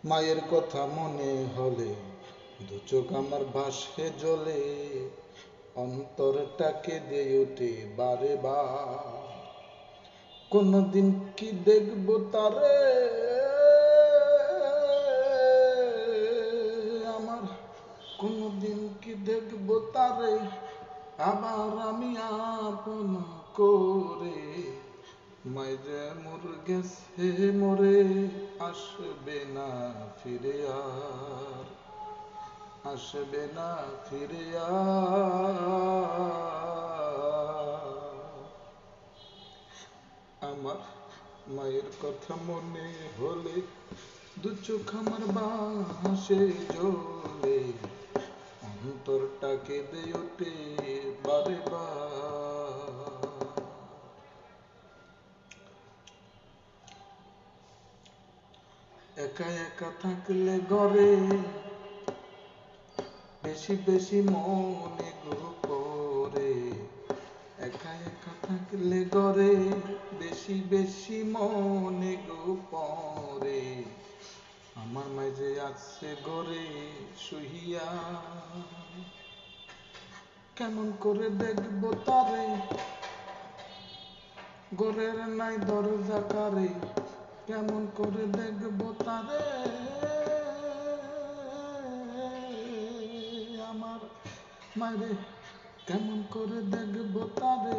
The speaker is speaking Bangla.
মায়ের কথা মনে হলে দু চোখ আমার ভাসে জলে, অন্তরটাকে দিয়ে ওঠে বারে বার। কোনদিন কি দেখবো তারে আমার, কোনদিন কি দেখবো তারে আবার আমি আপন করে। মাইরে মোর গেছে মোরে, আসবে না ফিরে আর, আসবে না ফিরে আর। আমার মায়ের কথা মনে হলে দু চোখ আমার ভাসে জলে, অন্তরটাকে দিয়ে ওঠে বারে বার। একা একা থাকলে ঘরে বেশি বেশি মনে করে। একা একা থাকলে ঘরে বেশি বেশি মনে পড়ে। আমার মাঝে আছে ঘরে শুইয়া, কেমন করে দেখবো তারে, ঘরের নাই দরজা কারে, কেমন করে দেখবো তারে। আমার মারে কেমন করে দেখবো তারে,